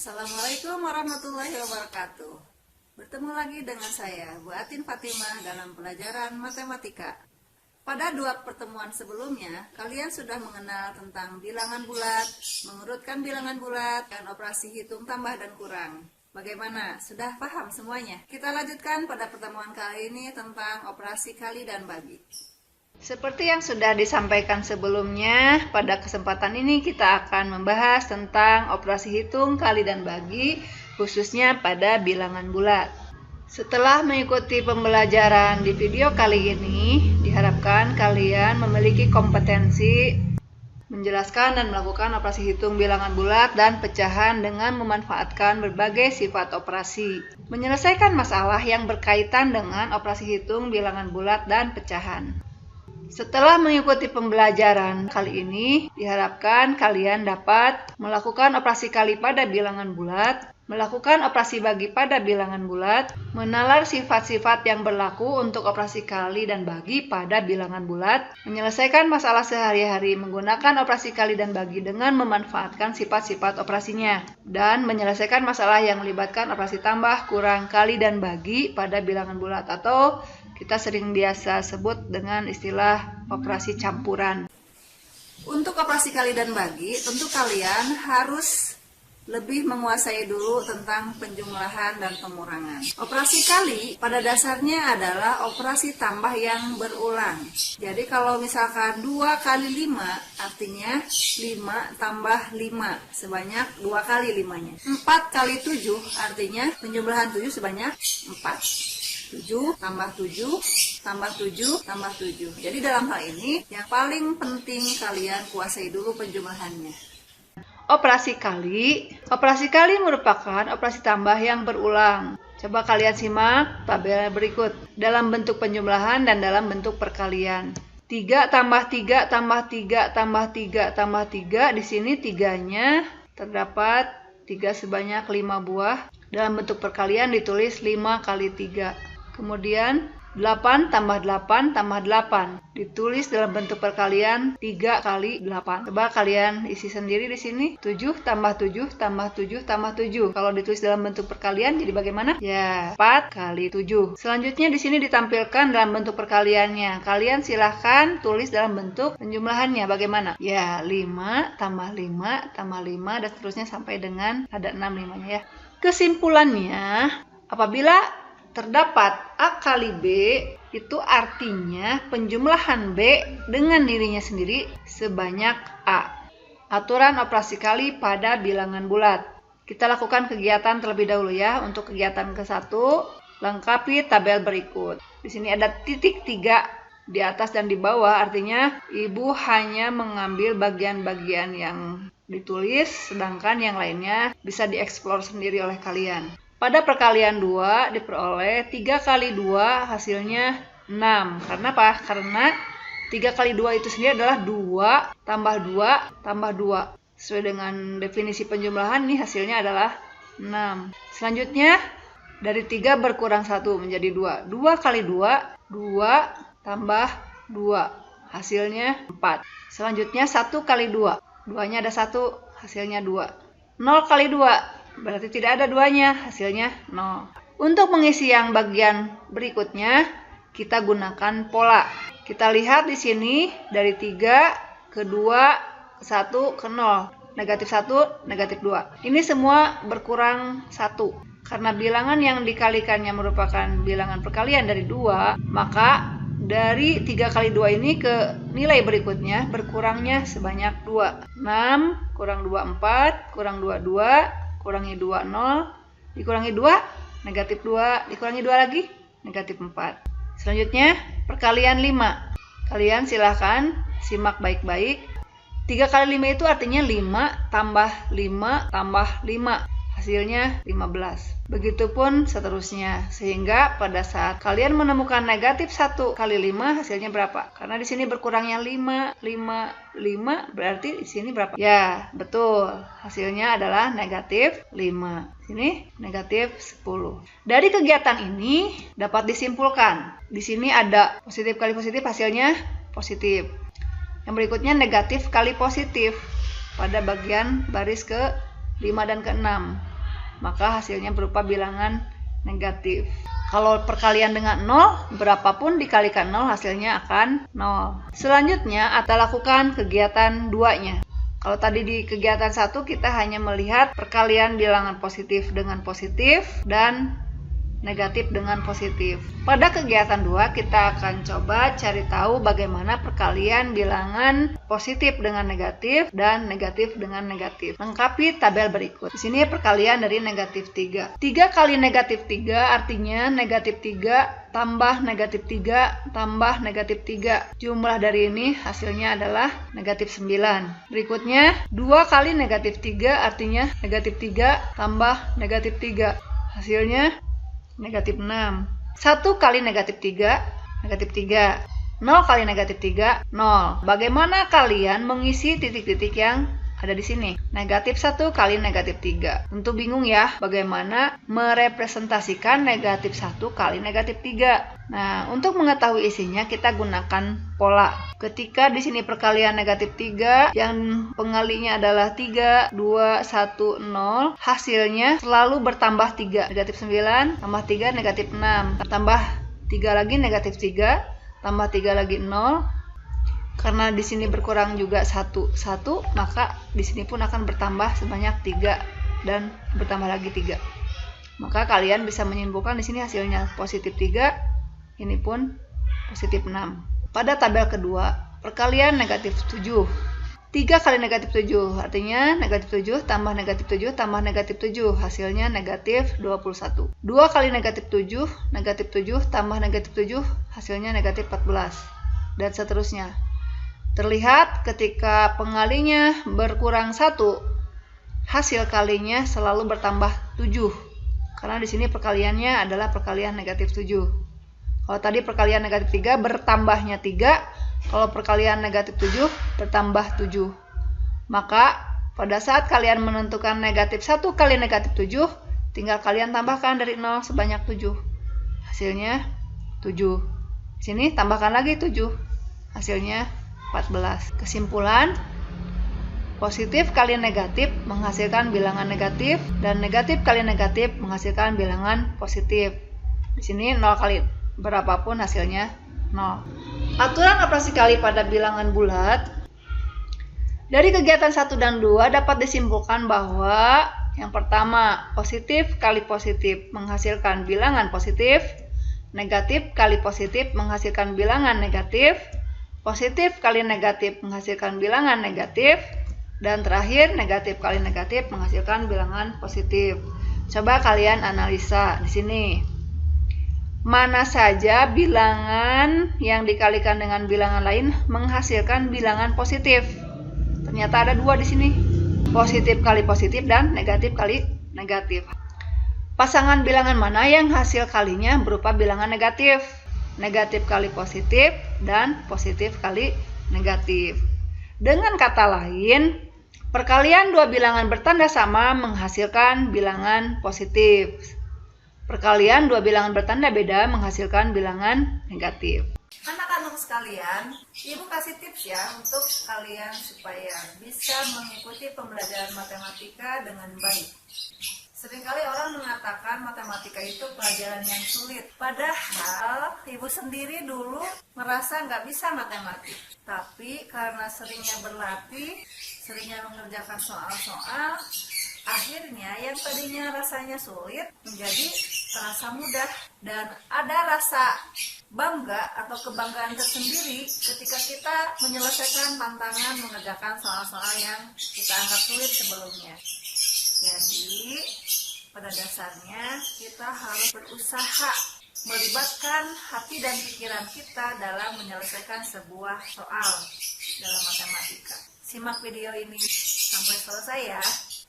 Assalamualaikum warahmatullahi wabarakatuh. Bertemu lagi dengan saya, Bu Atin Fatimah, dalam pelajaran matematika. Pada dua pertemuan sebelumnya, kalian sudah mengenal tentang bilangan bulat, mengurutkan bilangan bulat, dan operasi hitung tambah dan kurang. Bagaimana? Sudah paham semuanya? Kita lanjutkan pada pertemuan kali ini tentang operasi kali dan bagi. Seperti yang sudah disampaikan sebelumnya, pada kesempatan ini kita akan membahas tentang operasi hitung, kali, dan bagi, khususnya pada bilangan bulat. Setelah mengikuti pembelajaran di video kali ini, diharapkan kalian memiliki kompetensi menjelaskan dan melakukan operasi hitung bilangan bulat dan pecahan dengan memanfaatkan berbagai sifat operasi. Menyelesaikan masalah yang berkaitan dengan operasi hitung bilangan bulat dan pecahan. Setelah mengikuti pembelajaran kali ini, diharapkan kalian dapat melakukan operasi kali pada bilangan bulat, melakukan operasi bagi pada bilangan bulat, menalar sifat-sifat yang berlaku untuk operasi kali dan bagi pada bilangan bulat, menyelesaikan masalah sehari-hari menggunakan operasi kali dan bagi dengan memanfaatkan sifat-sifat operasinya, dan menyelesaikan masalah yang melibatkan operasi tambah, kurang, kali, dan bagi pada bilangan bulat, atau kita sering biasa sebut dengan istilah operasi campuran. Untuk operasi kali dan bagi, tentu kalian harus lebih menguasai dulu tentang penjumlahan dan pengurangan. Operasi kali pada dasarnya adalah operasi tambah yang berulang. Jadi kalau misalkan 2 kali 5 artinya 5 tambah 5 sebanyak 2 kali 5-nya. 4 kali 7 artinya penjumlahan 7 sebanyak 4. 7 tambah 7 tambah 7 tambah 7. Jadi dalam hal ini yang paling penting kalian kuasai dulu penjumlahannya. Operasi kali merupakan operasi tambah yang berulang. Coba kalian simak tabel berikut dalam bentuk penjumlahan dan dalam bentuk perkalian. 3 tambah 3 tambah 3 tambah 3 tambah 3. Di sini 3-nya terdapat 3 sebanyak 5 buah. Dalam bentuk perkalian ditulis 5 kali 3. Kemudian 8 tambah 8 tambah 8 ditulis dalam bentuk perkalian 3 kali 8. Coba kalian isi sendiri di sini. 7 tambah 7 tambah 7 tambah 7. Kalau ditulis dalam bentuk perkalian jadi bagaimana? Ya, 4 kali 7. Selanjutnya di sini ditampilkan dalam bentuk perkaliannya. Kalian silahkan tulis dalam bentuk penjumlahannya bagaimana? Ya, 5 tambah 5 tambah 5 dan seterusnya sampai dengan ada 6 limanya ya. Kesimpulannya, apabila terdapat A kali B, itu artinya penjumlahan B dengan dirinya sendiri sebanyak A. Aturan operasi kali pada bilangan bulat. Kita lakukan kegiatan terlebih dahulu ya. Untuk kegiatan ke-1, lengkapi tabel berikut. Di sini ada titik 3 di atas dan di bawah, artinya Ibu hanya mengambil bagian-bagian yang ditulis, sedangkan yang lainnya bisa dieksplor sendiri oleh kalian. Pada perkalian 2 diperoleh 3 kali 2 hasilnya 6. Karena apa? Karena 3 kali 2 itu sendiri adalah 2 tambah 2 tambah 2. Sesuai dengan definisi penjumlahan ini hasilnya adalah 6. Selanjutnya dari 3 berkurang 1 menjadi 2. 2 kali 2, 2 tambah 2. Hasilnya 4. Selanjutnya 1 kali 2. 2-nya ada 1, hasilnya 2. 0 kali 2. Berarti tidak ada 2-nya, hasilnya 0. Untuk mengisi yang bagian berikutnya, kita gunakan pola. Kita lihat di sini dari 3 ke 2 ke 1 ke 0. Negatif 1, negatif 2. Ini semua berkurang 1. Karena bilangan yang dikalikannya merupakan bilangan perkalian dari 2, maka dari 3 kali 2 ini ke nilai berikutnya berkurangnya sebanyak 2. 6 kurang 2, 4, kurang 2, 2. Kurangi 2, 0, dikurangi 2, negatif 2, dikurangi 2 lagi, negatif 4. Selanjutnya, perkalian 5. Kalian silahkan simak baik-baik. 3 kali 5 itu artinya 5 tambah 5 tambah 5. Hasilnya 15. Begitupun seterusnya. Sehingga pada saat kalian menemukan negatif 1 kali 5, hasilnya berapa? Karena di sini berkurangnya 5, 5, 5, berarti di sini berapa? Ya, betul. Hasilnya adalah negatif 5. Sini negatif 10. Dari kegiatan ini dapat disimpulkan. Di sini ada positif kali positif, hasilnya positif. Yang berikutnya negatif kali positif pada bagian baris ke 5 dan ke 6. maka hasilnya berupa bilangan negatif. Kalau perkalian dengan 0, berapapun dikalikan 0 hasilnya akan 0. Selanjutnya, kita lakukan kegiatan 2-nya. Kalau tadi di kegiatan 1 kita hanya melihat perkalian bilangan positif dengan positif dan negatif dengan positif. Pada kegiatan 2 kita akan coba cari tahu bagaimana perkalian bilangan positif dengan negatif dan negatif dengan negatif. Lengkapi tabel berikut. Di sini perkalian dari negatif 3. 3 kali negatif 3 artinya negatif 3 tambah negatif 3 tambah negatif 3. Jumlah dari ini hasilnya adalah negatif 9. Berikutnya 2 kali negatif 3 artinya negatif 3 tambah negatif 3. Hasilnya negatif 6. 1 kali negatif 3, negatif 3. 0 kali negatif 3, 0. Bagaimana kalian mengisi titik-titik yang ada di sini? Negatif 1 kali negatif 3. Tentu bingung ya, bagaimana merepresentasikan negatif 1 kali negatif 3. Nah, untuk mengetahui isinya kita gunakan pola. Ketika di sini perkalian negatif 3 yang pengalinya adalah 3, 2, 1, 0, hasilnya selalu bertambah 3. Negatif 9 tambah 3 negatif 6. Tambah 3 lagi negatif 3, tambah 3 lagi 0. Karena di sini berkurang juga 1, maka di sini pun akan bertambah sebanyak 3 dan bertambah lagi 3. Maka kalian bisa menyimpulkan di sini hasilnya positif 3. Ini pun positif 6. Pada tabel kedua, perkalian negatif 7. 3 kali negatif 7, artinya negatif 7 tambah negatif 7 tambah negatif 7, hasilnya negatif 21. 2 kali negatif 7 tambah negatif 7, hasilnya negatif 14. Dan seterusnya. Terlihat ketika pengalinya berkurang 1, hasil kalinya selalu bertambah 7. Karena di sini perkaliannya adalah perkalian negatif 7. Kalau tadi perkalian negatif 3 bertambahnya 3, kalau perkalian negatif 7 bertambah 7. Maka pada saat kalian menentukan negatif 1 kali negatif 7, tinggal kalian tambahkan dari 0 sebanyak 7. Hasilnya 7. Sini tambahkan lagi 7. Hasilnya 14. Kesimpulan, positif kali negatif menghasilkan bilangan negatif dan negatif kali negatif menghasilkan bilangan positif. Di sini 0 kali berapapun hasilnya 0. Aturan operasi kali pada bilangan bulat. Dari kegiatan 1 dan 2 dapat disimpulkan bahwa yang pertama, positif kali positif menghasilkan bilangan positif, negatif kali positif menghasilkan bilangan negatif, positif kali negatif menghasilkan bilangan negatif, dan terakhir negatif kali negatif menghasilkan bilangan positif. Coba kalian analisa di sini. Mana saja bilangan yang dikalikan dengan bilangan lain menghasilkan bilangan positif? Ternyata ada 2 di sini. Positif kali positif dan negatif kali negatif. Pasangan bilangan mana yang hasil kalinya berupa bilangan negatif? Negatif kali positif dan positif kali negatif. Dengan kata lain, perkalian 2 bilangan bertanda sama menghasilkan bilangan positif. Perkalian 2 bilangan bertanda beda menghasilkan bilangan negatif. Anak-anak sekalian, Ibu kasih tips ya untuk kalian supaya bisa mengikuti pembelajaran matematika dengan baik. Seringkali orang mengatakan matematika itu pelajaran yang sulit. Padahal Ibu sendiri dulu merasa nggak bisa matematik. Tapi karena seringnya berlatih, seringnya mengerjakan soal-soal, akhirnya yang tadinya rasanya sulit menjadi terasa mudah. Dan ada rasa bangga atau kebanggaan tersendiri ketika kita menyelesaikan tantangan mengerjakan soal-soal yang kita anggap sulit sebelumnya. Jadi pada dasarnya kita harus berusaha melibatkan hati dan pikiran kita dalam menyelesaikan sebuah soal dalam matematika. Simak video ini sampai selesai ya,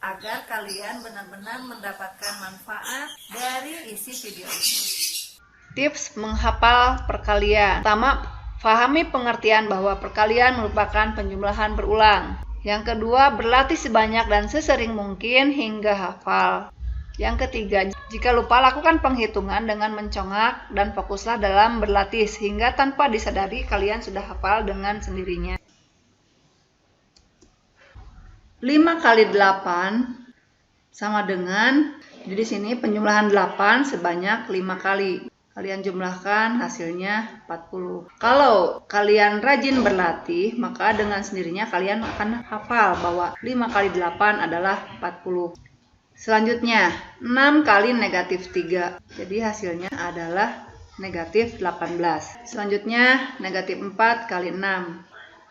agar kalian benar-benar mendapatkan manfaat dari isi video ini. Tips menghafal perkalian. Pertama, pahami pengertian bahwa perkalian merupakan penjumlahan berulang. Yang kedua, berlatih sebanyak dan sesering mungkin hingga hafal. Yang ketiga, jika lupa lakukan penghitungan dengan mencongak dan fokuslah dalam berlatih sehingga tanpa disadari kalian sudah hafal dengan sendirinya. 5 kali 8 sama dengan, jadi di sini penjumlahan 8 sebanyak 5 kali. Kalian jumlahkan hasilnya 40. Kalau kalian rajin berlatih, maka dengan sendirinya kalian akan hafal bahwa 5 kali 8 adalah 40. Selanjutnya, 6 kali negatif 3. Jadi hasilnya adalah negatif 18. Selanjutnya, negatif 4 kali 6.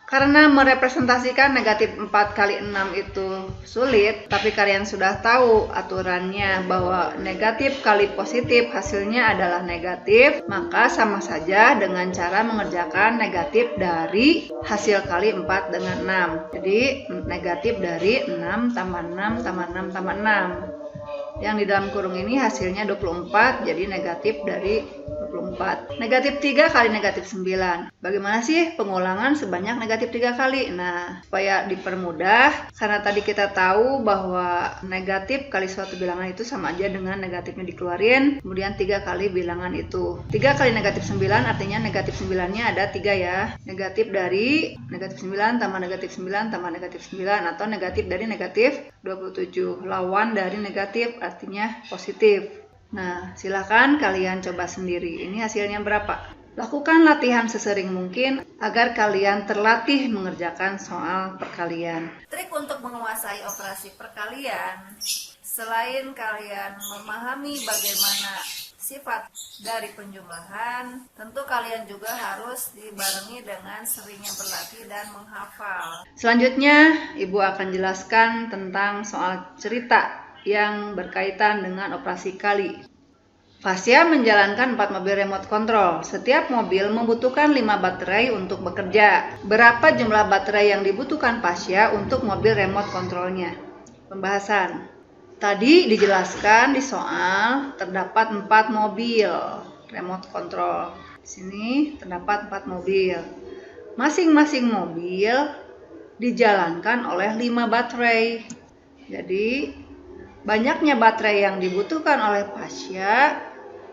Karena merepresentasikan negatif 4 kali 6 itu sulit, tapi kalian sudah tahu aturannya bahwa negatif kali positif hasilnya adalah negatif, maka sama saja dengan cara mengerjakan negatif dari hasil kali 4 dengan 6. Jadi negatif dari 6 tambah 6 tambah 6 tambah 6. Yang di dalam kurung ini hasilnya 24, jadi negatif dari 24. Negatif 3 kali negatif 9. Bagaimana sih pengulangan sebanyak negatif 3 kali? Nah, supaya dipermudah, karena tadi kita tahu bahwa negatif kali suatu bilangan itu sama aja dengan negatifnya dikeluarin, kemudian 3 kali bilangan itu. 3 kali negatif 9 artinya negatif 9-nya ada 3 ya. Negatif dari negatif 9 tambah negatif 9 tambah negatif 9, atau negatif dari negatif 27. Lawan dari negatif artinya positif. Nah, silakan kalian coba sendiri. Ini hasilnya berapa? Lakukan latihan sesering mungkin agar kalian terlatih mengerjakan soal perkalian. Trik untuk menguasai operasi perkalian, selain kalian memahami bagaimana sifat dari penjumlahan, tentu kalian juga harus dibarengi dengan seringnya berlatih dan menghafal. Selanjutnya, Ibu akan jelaskan tentang soal cerita yang berkaitan dengan operasi kali. Fasya menjalankan 4 mobil remote control. Setiap mobil membutuhkan 5 baterai untuk bekerja. Berapa jumlah baterai yang dibutuhkan Fasya untuk mobil remote controlnya? Pembahasan. Tadi dijelaskan di soal terdapat 4 mobil remote control. Di sini terdapat 4 mobil. Masing-masing mobil dijalankan oleh 5 baterai. Jadi banyaknya baterai yang dibutuhkan oleh Fasya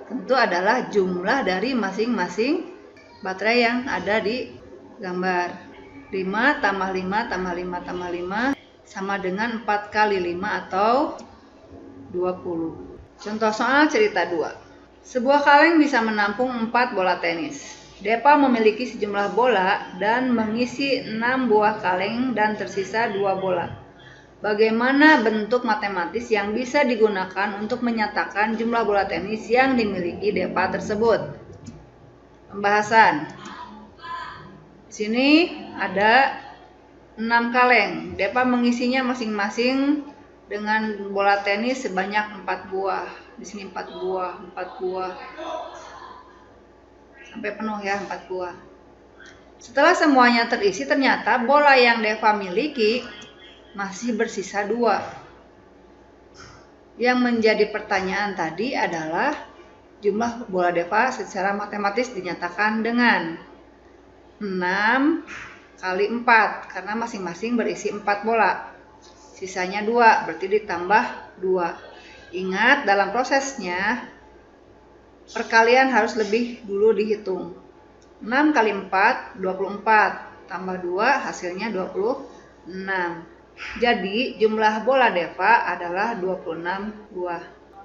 tentu adalah jumlah dari masing-masing baterai yang ada di gambar. 5 tambah 5 tambah 5 tambah 5 sama dengan 4 kali 5 atau 20. Contoh soal cerita 2. Sebuah kaleng bisa menampung 4 bola tenis. Depa memiliki sejumlah bola dan mengisi 6 buah kaleng dan tersisa 2 bola. Bagaimana bentuk matematis yang bisa digunakan untuk menyatakan jumlah bola tenis yang dimiliki Depa tersebut? Pembahasan. Di sini ada 6 kaleng. Depa mengisinya masing-masing dengan bola tenis sebanyak 4 buah. Di sini 4 buah, 4 buah. Sampai penuh ya, 4 buah. Setelah semuanya terisi, ternyata bola yang Deva miliki masih bersisa 2. Yang menjadi pertanyaan tadi adalah jumlah bola Deva secara matematis dinyatakan dengan 6 kali 4, karena masing-masing berisi 4 bola. Sisanya 2, berarti ditambah 2. Ingat, dalam prosesnya perkalian harus lebih dulu dihitung. 6 kali 4, 24. Tambah 2, hasilnya 26. Jadi jumlah bola Deva adalah 26 buah.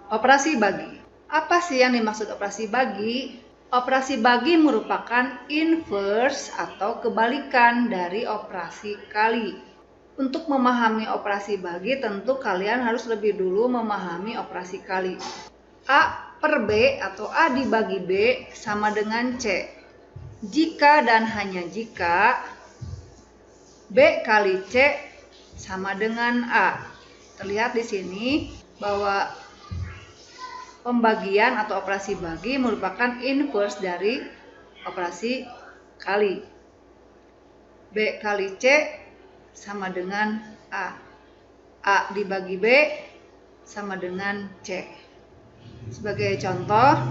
Operasi bagi. Apa sih yang dimaksud operasi bagi? Operasi bagi merupakan inverse atau kebalikan dari operasi kali. Untuk memahami operasi bagi tentu kalian harus lebih dulu memahami operasi kali. A per B atau A dibagi B sama dengan C. Jika dan hanya jika B kali C sama dengan A. Terlihat di sini bahwa pembagian atau operasi bagi merupakan inverse dari operasi kali. B kali C sama dengan A. A dibagi B sama dengan C. Sebagai contoh,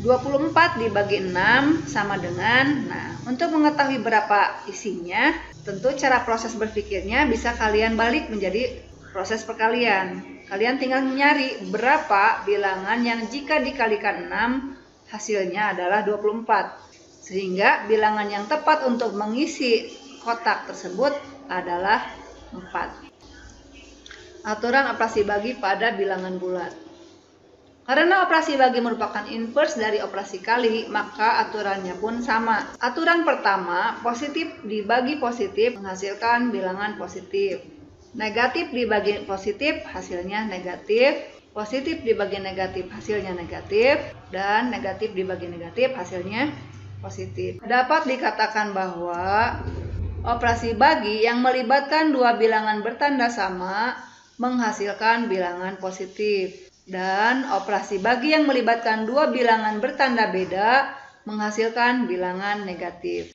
24 dibagi 6 sama dengan, untuk mengetahui berapa isinya, tentu cara proses berpikirnya bisa kalian balik menjadi proses perkalian. Kalian tinggal nyari berapa bilangan yang jika dikalikan 6 hasilnya adalah 24. Sehingga bilangan yang tepat untuk mengisi kotak tersebut adalah 4. Aturan operasi bagi pada bilangan bulat. Karena operasi bagi merupakan inverse dari operasi kali, maka aturannya pun sama. Aturan pertama, positif dibagi positif menghasilkan bilangan positif. Negatif dibagi positif hasilnya negatif. Positif dibagi negatif hasilnya negatif. Dan negatif dibagi negatif hasilnya positif. Dapat dikatakan bahwa operasi bagi yang melibatkan dua bilangan bertanda sama menghasilkan bilangan positif. Dan operasi bagi yang melibatkan dua bilangan bertanda beda menghasilkan bilangan negatif.